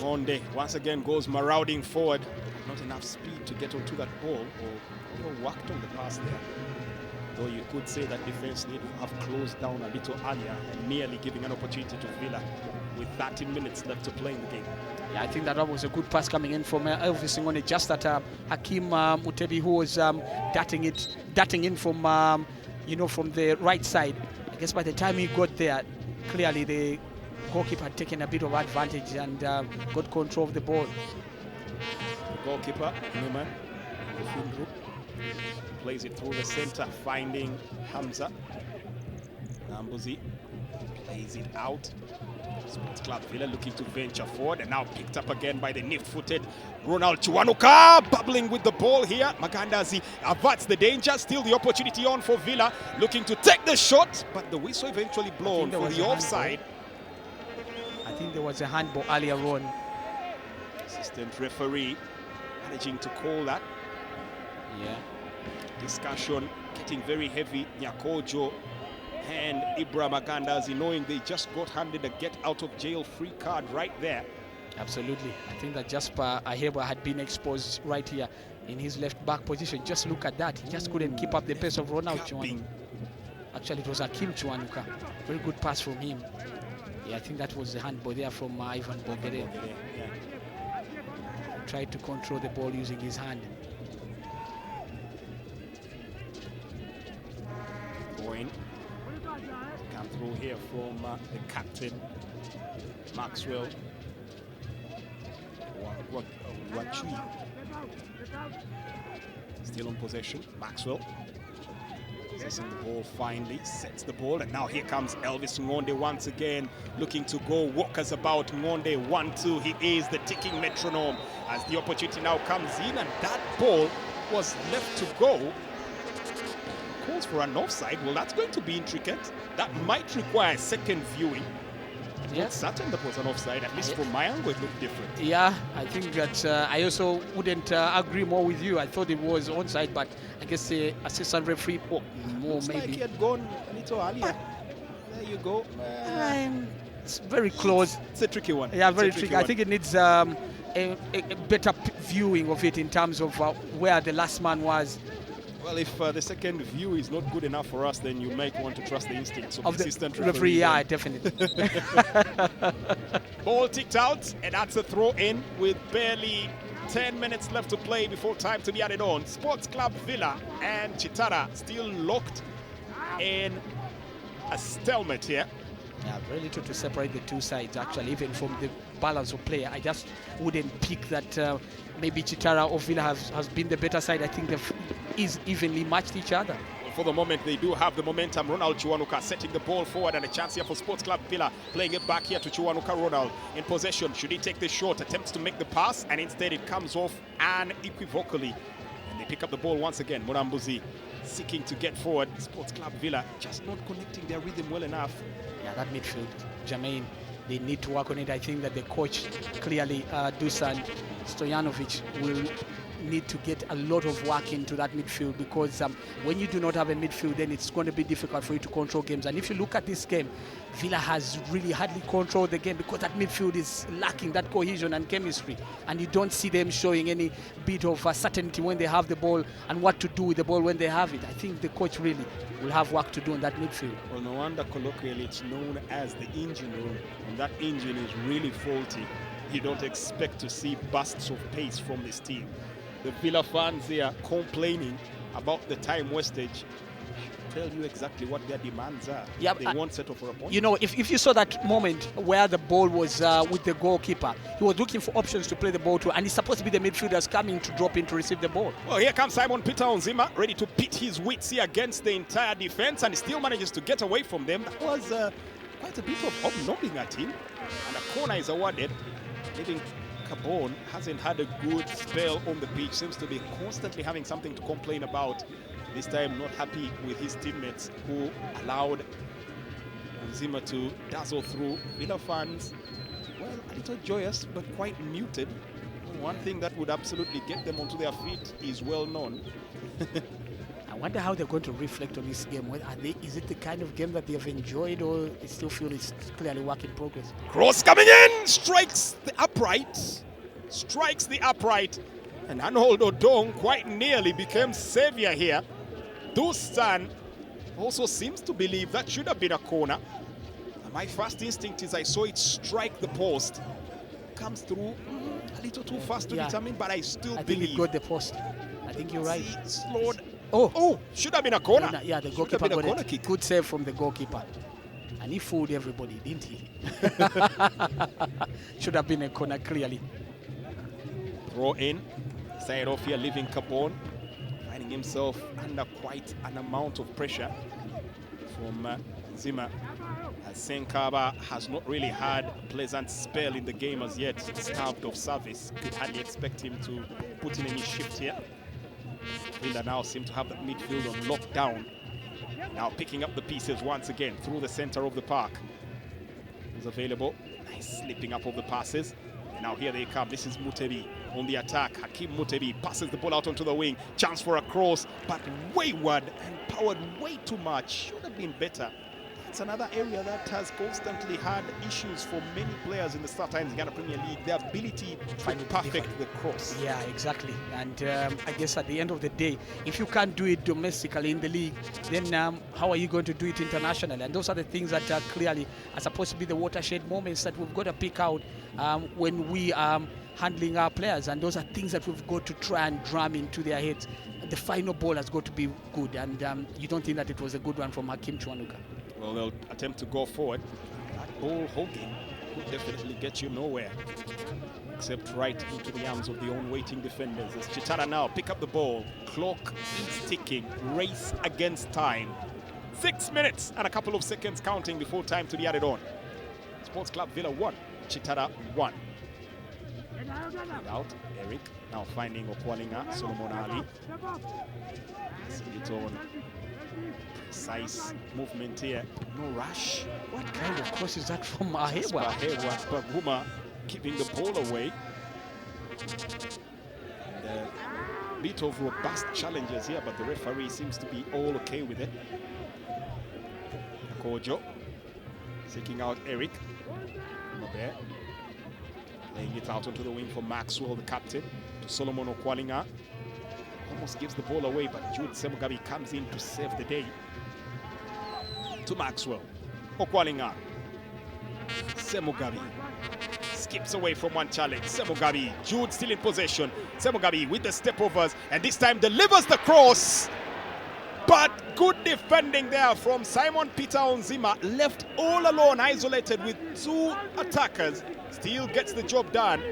Monde once again goes marauding forward. Not enough speed to get onto that ball, or worked on the pass there. Though you could say that defense need to have closed down a little earlier, and nearly giving an opportunity to Villa with 13 minutes left to play in the game. Yeah, I think that was a good pass coming in from Elvis Ngone, just that Hakim Mutebi, who was darting in from from the right side. I guess by the time he got there, clearly the goalkeeper had taken a bit of advantage and got control of the ball. The goalkeeper, Newman, plays it through the center, finding Hamza. Nambuzi plays it out. Sports Club Villa looking to venture forward, and now picked up again by the nift-footed Ronald Chiwanuka, bubbling with the ball here. Magandazi averts the danger, still the opportunity on for Villa, looking to take the shot, but the whistle eventually blown for the offside. I think there was a handball earlier on. Assistant referee managing to call that. Yeah. Discussion getting very heavy. Nyakojo and Ibrahim Agandazi knowing they just got handed a get out of jail free card right there. Absolutely. I think that Jasper Aheba had been exposed right here in his left back position. Just look at that. He just couldn't keep up the pace of Ronald Chiwanuka. Actually, it was Akim Chiwanuka. Very good pass from him. Yeah, I think that was the handball there from Ivan Bogere. Yeah. Tried to control the ball using his hand. Going. Come through here from the captain, Maxwell. Wachui. Still on possession. Maxwell. Possessing the ball finally. Sets the ball. And now here comes Elvis Ngonde once again. Looking to go. Walkers about. Ngonde 1-2. He is the ticking metronome. As the opportunity now comes in. And that ball was left to go. Calls for an offside. Well, that's going to be intricate. That might require second viewing. Yeah. Not certain that was an offside. At least from my angle, it looked different. Yeah, I think that I also wouldn't agree more with you. I thought it was onside, but I guess the assistant referee, more Looks maybe. like he had gone a little earlier. There you go. It's very close. It's a tricky one. Yeah, It's a very tricky tricky. I one. think it needs a better viewing of it in terms of where the last man was. Well, if the second view is not good enough for us, then you might want to trust the instincts of the assistant referee. Yeah, then. definitely. Ball ticked out, and that's a throw in with barely 10 minutes left to play before time to be added on. Sports Club Villa and KITARA still locked in a stalemate here. Yeah, very little to separate the two sides, actually, even from the balance of play. I just wouldn't pick that maybe KITARA or Villa has been the better side. I think they've evenly matched each other. For the moment, they do have the momentum. Ronald Chiwanuka setting the ball forward, and a chance here for Sports Club Villa. Playing it back here to Chiwanuka. Ronald in possession. Should he take the shot? Attempts to make the pass, and instead it comes off unequivocally. And they pick up the ball once again. Murambuzi seeking to get forward. Sports Club Villa just not connecting their rhythm well enough. Yeah, that midfield, Jermaine, they need to work on it. I think that the coach, clearly, Dusan Stojanovic, will need to get a lot of work into that midfield, because when you do not have a midfield, then it's going to be difficult for you to control games. And if you look at this game, Villa has really hardly controlled the game because that midfield is lacking that cohesion and chemistry, and you don't see them showing any bit of certainty when they have the ball and what to do with the ball when they have it. I think the coach really will have work to do in that midfield. Well, no wonder colloquially it's known as the engine room, and that engine is really faulty. You don't expect to see bursts of pace from this team. The Villa fans here complaining about the time wastage. Tell you exactly what their demands are. Yeah, they won't settle for a point. You know, if you saw that moment where the ball was with the goalkeeper, he was looking for options to play the ball to, and he's supposed to be the midfielders coming to drop in to receive the ball. Well, here comes Simon Peter Onzima, ready to pit his wits here against the entire defense, and he still manages to get away from them. That was quite a bit of hobnobbing at him, and a corner is awarded, leaving Cabon hasn't had a good spell on the pitch, seems to be constantly having something to complain about. This time not happy with his teammates who allowed Onzima to dazzle through. Villa fans, well, a little joyous but quite muted. One thing that would absolutely get them onto their feet is well known. I wonder how they're going to reflect on this game. Is it the kind of game that they have enjoyed, or they still feel it's clearly work in progress? Cross coming in, strikes the upright. Strikes the upright. And Arnold Odong quite nearly became savior here. Dusan also seems to believe that should have been a corner. And my first instinct is I saw it strike the post. Comes through a little too fast to determine, but I still believe. I think it got the post. I think you're right. Slowed. Oh, should have been a corner. No, yeah, the goalkeeper got a kick. Good save from the goalkeeper. And he fooled everybody, didn't he? Should have been a corner, clearly. Throw in. Side off here, leaving Cabon. Finding himself under quite an amount of pressure from Zima. As Senkaba has not really had a pleasant spell in the game as yet. Starved of service. Could hardly expect him to put in any shift here. Villa now seem to have the midfield on lockdown. Now picking up the pieces once again through the center of the park. Is available. Nice slipping up of the passes. Now here they come. This is Mutebi on the attack. Hakim Mutebi passes the ball out onto the wing. Chance for a cross, but wayward and powered way too much. Should have been better. It's another area that has constantly had issues for many players in the StarTimes Uganda Premier League. The ability to perfect the cross. Yeah, exactly. And I guess at the end of the day, if you can't do it domestically in the league, then how are you going to do it internationally? And those are the things that clearly are supposed to be the watershed moments that we've got to pick out when we are handling our players. And those are things that we've got to try and drum into their heads. The final ball has got to be good. And you don't think that it was a good one from Hakim Chwanuka? Well, they'll attempt to go forward. That ball hogging will definitely get you nowhere, except right into the arms of the own waiting defenders. As KITARA now pick up the ball. Clock is ticking. Race against time. 6 minutes and a couple of seconds counting before time to be added on. Sports Club Villa 1, KITARA 1. Out, Eric now finding Okwalinga, Solomon Ali. It's on. Precise movement here, no rush. What kind of cross is that from Ahewa? Baguma keeping the ball away. And a bit of robust challenges here, but the referee seems to be all okay with it. Kojo seeking out Eric. Not there. Laying it out onto the wing for Maxwell, the captain, to Solomon Okwalinga. Almost gives the ball away, but Jude Semugabi comes in to save the day. To Maxwell. Okwalinga. Semugabi skips away from one challenge. Semugabi. Jude still in possession. Semugabi with the step overs, and this time delivers the cross. But good defending there from Simon Peter Onzima. Left all alone, isolated with two attackers. Still gets the job done.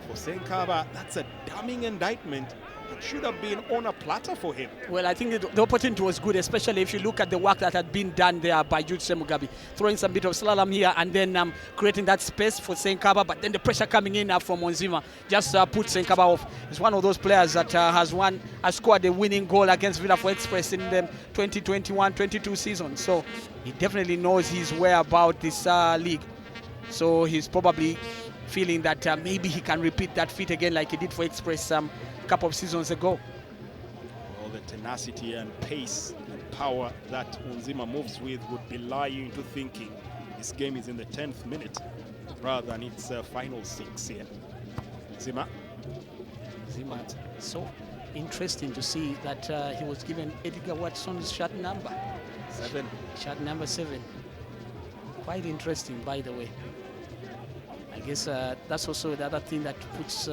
For Senkaba, that's a damning indictment. It should have been on a platter for him. Well, I think the opportunity was good, especially if you look at the work that had been done there by Jude Semugabi. Throwing some bit of slalom here and then creating that space for Senkaba, but then the pressure coming in from Onzima just put Senkaba off. He's one of those players that has scored a winning goal against Villa for Express in the 2021-22 season. So he definitely knows his way about this league. So he's probably feeling that maybe he can repeat that feat again like he did for Express couple of seasons ago. Well, the tenacity and pace and power that Onzima moves with would belie you into thinking this game is in the 10th minute rather than its final 6 here. Onzima. So interesting to see that he was given Edgar Watson's shirt number 7. Shirt number 7. Quite interesting, by the way. I guess that's also the other thing that puts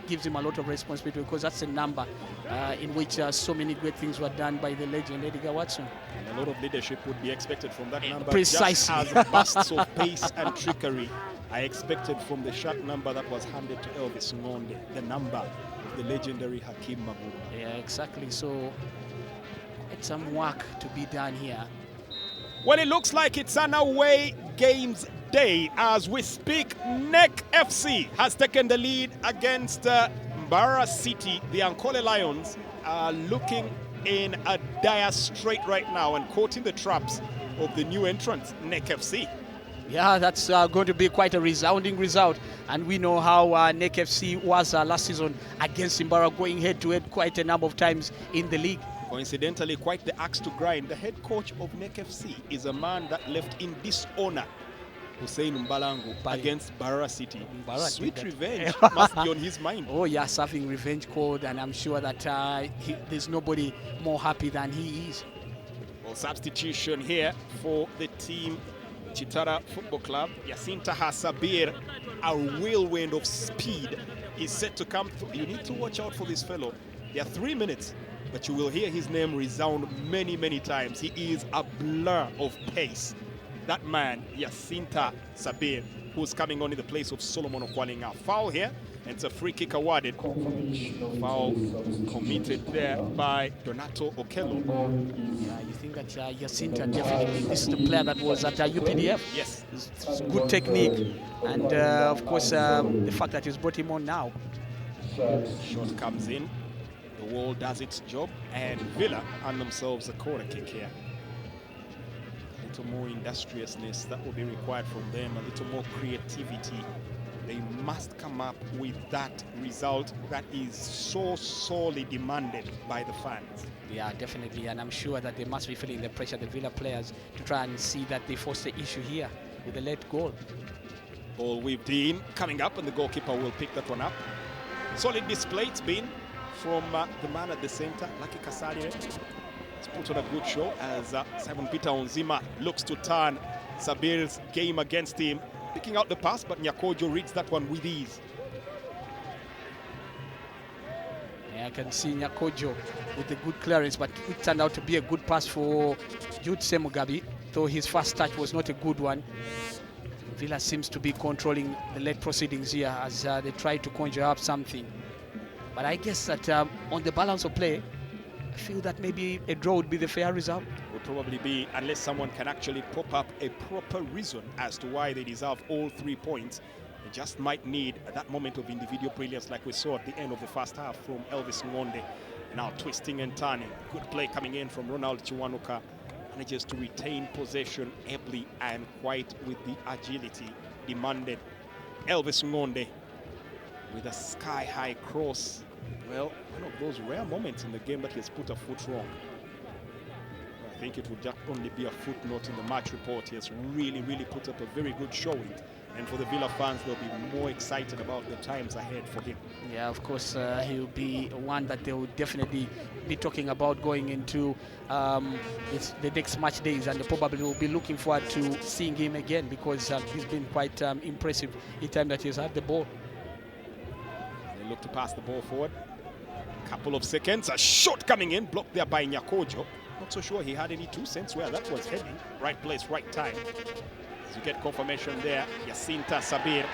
gives him a lot of responsibility, because that's a number in which so many great things were done by the legend Edgar Watson. And a lot of leadership would be expected from that number. Precisely. Just as bursts of pace and trickery I expected from the shirt number that was handed to Elvis Ngonde, the number of the legendary Hakim Maguma. Yeah, exactly. So it's some work to be done here. Well, it looks like it's an away games day as we speak. NEC FC has taken the lead against Mbara City. The Ankole Lions are looking in a dire strait right now and caught in the traps of the new entrants, NEC FC. Yeah, that's going to be quite a resounding result. And we know how NEC FC was last season against Mbara, going head-to-head quite a number of times in the league. Coincidentally, quite the axe to grind. The head coach of NEC FC is a man that left in dishonor, Hussein Mbalango, against Mbara City. Sweet revenge must be on his mind. Oh yeah, serving revenge code, and I'm sure that there's nobody more happy than he is. Well, substitution here for the team KITARA Football Club. Yacinta Hasabir, a whirlwind of speed, is set to come through. You need to watch out for this fellow. There are 3 minutes, but you will hear his name resound many, many times. He is a blur of pace. That man, Yacinta Sabir, who's coming on in the place of Solomon Okwalinga. Foul here, and it's a free kick awarded. Foul committed there by Donato Okello. Yeah, you think that Yacinta definitely, this is the player that was at UPDF. Yes. It's good technique, and of course the fact that he's brought him on now. Shot comes in, the wall does its job, and Villa earn themselves a corner kick here. A little more industriousness that will be required from them, a little more creativity they must come up with that result that is so sorely demanded by the fans. Yeah, definitely, and I'm sure that they must be feeling the pressure, the Villa players, to try and see that they force the issue here with the late goal. Ball weaved in, coming up, and the goalkeeper will pick that one up. Solid display it's been from the man at the center, Lucky Kasarire. It's put on a good show as Simon Peter Onzima looks to turn Sabir's game against him. Picking out the pass, but Nyakojo reads that one with ease. Yeah, I can see Nyakojo with the good clearance, but it turned out to be a good pass for Jude Semugabi, though his first touch was not a good one. Villa seems to be controlling the late proceedings here as they try to conjure up something. But I guess that on the balance of play, I feel that maybe a draw would be the fair result. Would probably be, unless someone can actually pop up a proper reason as to why they deserve all 3 points. They just might need that moment of individual brilliance like we saw at the end of the first half from Elvis Ngonde. Now twisting and turning. Good play coming in from Ronald Chiwanuka. Manages to retain possession ably and quite with the agility demanded. Elvis Ngonde with a sky-high cross. Well, one of those rare moments in the game that he has put a foot wrong. I think it would just only be a footnote in the match report. He has really put up a very good showing. And for the Villa fans, they'll be more excited about the times ahead for him. Yeah, of course, he'll be one that they will definitely be talking about going into the next match days, and they probably will be looking forward to seeing him again because he's been quite impressive each time that he's had the ball. They look to pass the ball forward. Couple of seconds, a shot coming in, blocked there by Nyakojo. Not so sure he had any 2 cents where that was heading. Right place, right time. As you get confirmation there, Yacinta Sabir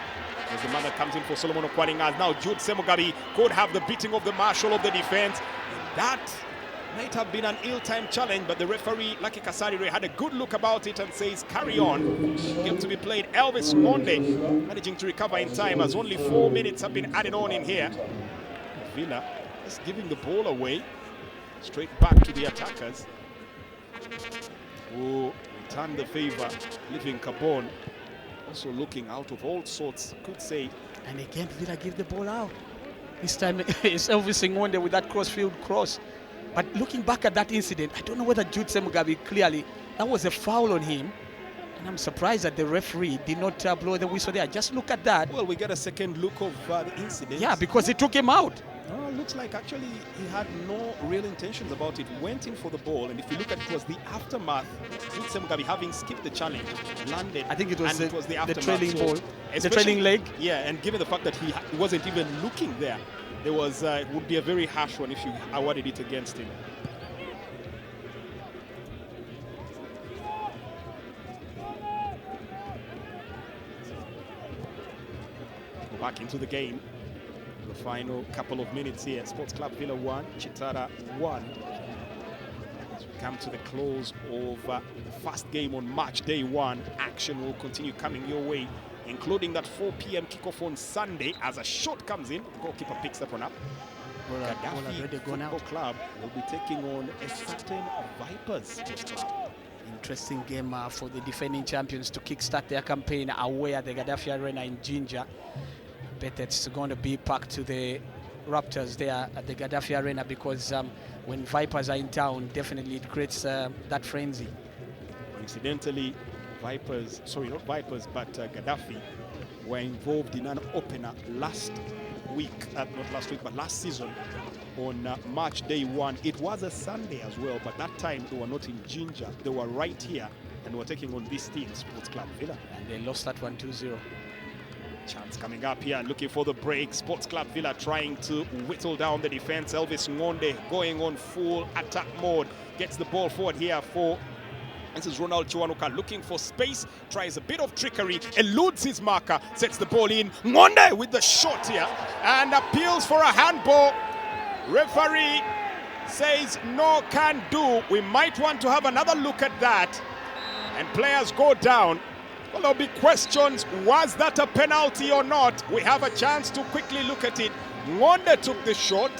as the man that comes in for Solomon Okwalingas. Now Jude Semugabi could have the beating of the marshal of the defense. That might have been an ill-timed challenge, but the referee, Lucky Kasarire, had a good look about it and says, carry on. Game to be played. Elvis Ngonde managing to recover in time as only 4 minutes have been added on in here. Villa just giving the ball away straight back to the attackers, who return the favor, leaving Cabon also looking out of all sorts, could say. And again, Villa give the ball out. This time it's Elvis Ngonde with that crossfield cross. But looking back at that incident, I don't know whether Jude Semugabi clearly, that was a foul on him. And I'm surprised that the referee did not blow the whistle there. Just look at that. Well, we get a second look of the incident. Yeah, because he took him out. Looks like actually he had no real intentions about it. Went in for the ball, and if you look at it, was the aftermath. Jude Semugabi, having skipped the challenge, landed. I think it was, and it was the aftermath. The trailing ball, the trailing leg. Yeah, and given the fact that he wasn't even looking there, there was it would be a very harsh one if you awarded it against him. Go back into the game. The final couple of minutes here. Sports Club Villa 1, KITARA 1. As we come to the close of the first game on match day 1, action will continue coming your way, including that 4 p.m. kickoff on Sunday as a shot comes in. The goalkeeper picks that one up. Gaddafi Football Club will be taking on a certain Vipers club. Interesting game for the defending champions to kickstart their campaign away at the Gaddafi Arena in Jinja. Bet it's going to be packed to the Raptors there at the Gaddafi Arena because when Vipers are in town, definitely it creates that frenzy. Incidentally, Vipers, sorry, not Vipers, but Gaddafi were involved in an opener last week, not last week, but last season on match day 1. It was a Sunday as well, but that time they were not in Jinja. They were right here and were taking on this team, Sports Club Villa. And they lost that one 2-0. Chance coming up here, looking for the break. Sports Club Villa trying to whittle down the defense. Elvis Ngonde going on full attack mode. Gets the ball forward here for, this is Ronald Chiwanuka looking for space. Tries a bit of trickery, eludes his marker, sets the ball in. Ngonde with the shot here and appeals for a handball. Referee says no can do. We might want to have another look at that. And players go down. Well, there'll be questions. Was that a penalty or not? We have a chance to quickly look at it. Ngonde took the shot.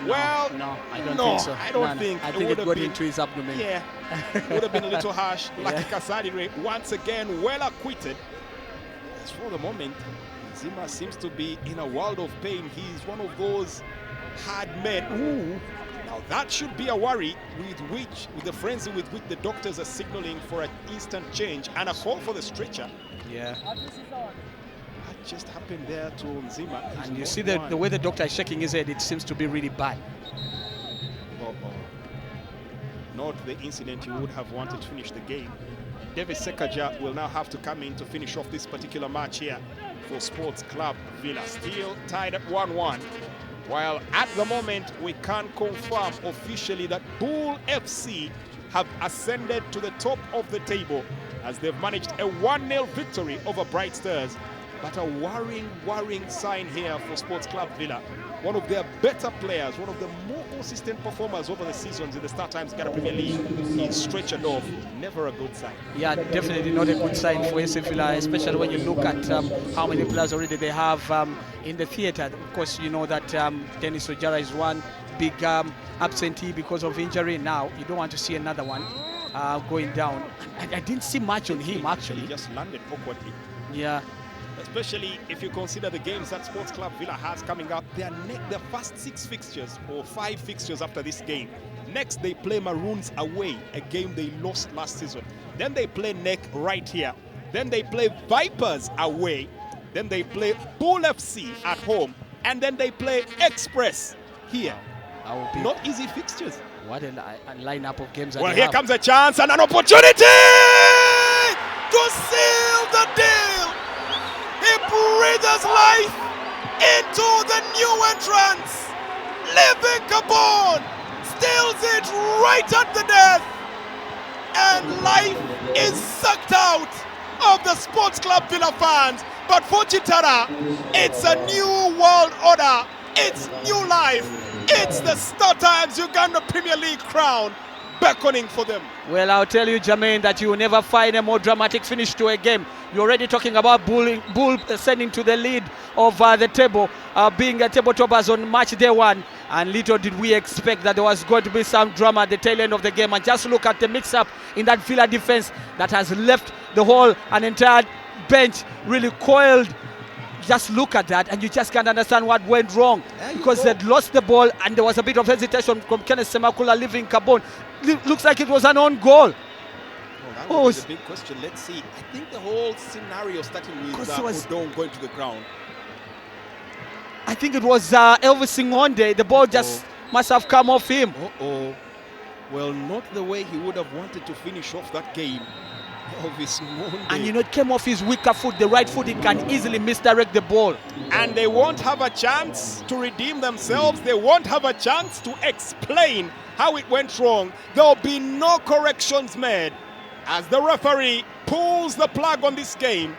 Well, no, I don't think so. I don't think. I think it got into his abdomen. Yeah, would have been a little harsh. Yeah. Lucky Kasarire once again well acquitted. As for the moment, Zima seems to be in a world of pain. He's one of those hard men. Ooh. Now that should be a worry with the frenzy with which the doctors are signaling for an instant change and a call for the stretcher. Yeah. What just happened there to Nzima? And you see the way the doctor is shaking his head, it seems to be really bad. Not the incident you would have wanted to finish the game. David Sekaja will now have to come in to finish off this particular match here for Sports Club Villa. Still tied at 1-1. While at the moment we can't confirm officially that Bull FC have ascended to the top of the table as they've managed a 1-0 victory over Bright Stars. But a worrying sign here for Sports Club Villa. One of their better players, one of the more consistent performers over the seasons in the StarTimes Uganda Premier League is stretchered off. Never a good sign. Yeah, definitely not a good sign for AC Villa, especially when you look at how many players already they have in the theatre. Of course, you know that Dennis Ojara is one big absentee because of injury. Now, you don't want to see another one going down. I didn't see much on him, actually. He just landed awkwardly. Yeah. Especially if you consider the games that Sports Club Villa has coming up. Their first 6 fixtures or 5 fixtures after this game. Next, they play Maroons away, a game they lost last season. Then they play NEC right here. Then they play Vipers away. Then they play Bull FC at home. And then they play Express here. Not easy fixtures. What a lineup of games. Well, here comes a chance and an opportunity to seal the deal. He breathes life into the new entrance. Living Gabon steals it right at the death. And life is sucked out of the Sports Club Villa fans. But for KITARA, it's a new world order. It's new life. It's the StarTimes Uganda Premier League crown beckoning for them. Well, I'll tell you, Jermaine, that you will never find a more dramatic finish to a game. You're already talking about Bull ascending to the lead of the table, being a table toppers on match day 1. And little did we expect that there was going to be some drama at the tail end of the game. And just look at the mix-up in that Villa defense that has left the whole, an entire bench really coiled. Just look at that and you just can't understand what went wrong, because they'd lost the ball and there was a bit of hesitation from Kenneth Semakula leaving Gabon. Looks like it was an own goal. That was the big question. Let's see. I think the whole scenario started with Odong going to the ground. I think it was Elvis Singonde. The ball just must have come off him. Well, not the way he would have wanted to finish off that game. And you know, it came off his weaker foot, the right foot. It can easily misdirect the ball. And they won't have a chance to redeem themselves. They won't have a chance to explain how it went wrong. There'll be no corrections made as the referee pulls the plug on this game.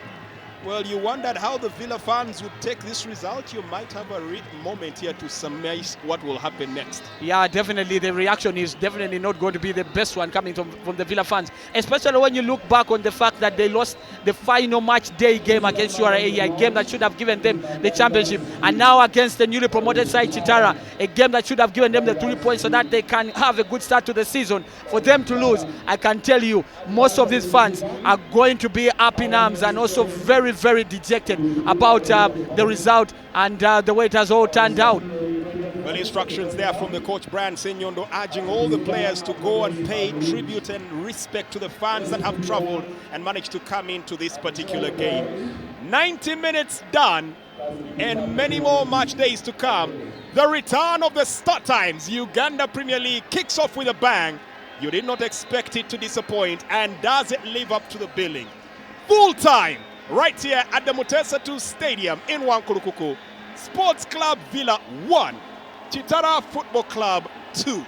Well, you wondered how the Villa fans would take this result. You might have a moment here to surmise what will happen next. Yeah, definitely. The reaction is definitely not going to be the best one coming from the Villa fans, especially when you look back on the fact that they lost the final match day game against URA, a game that should have given them the championship, and now against the newly promoted side KITARA, a game that should have given them the 3 points so that they can have a good start to the season. For them to lose, I can tell you, most of these fans are going to be up in arms and also very dejected about the result and the way it has all turned out. Well, instructions there from the coach Brian Senyondo urging all the players to go and pay tribute and respect to the fans that have traveled and managed to come into this particular game. 90 minutes done and many more match days to come. The return of the StarTimes Uganda Premier League kicks off with a bang. You did not expect it to disappoint, and does it live up to the billing? Full time right here at the Mutesa 2 Stadium in Wankulukuku. Sports Club Villa 1, KITARA Football Club 2.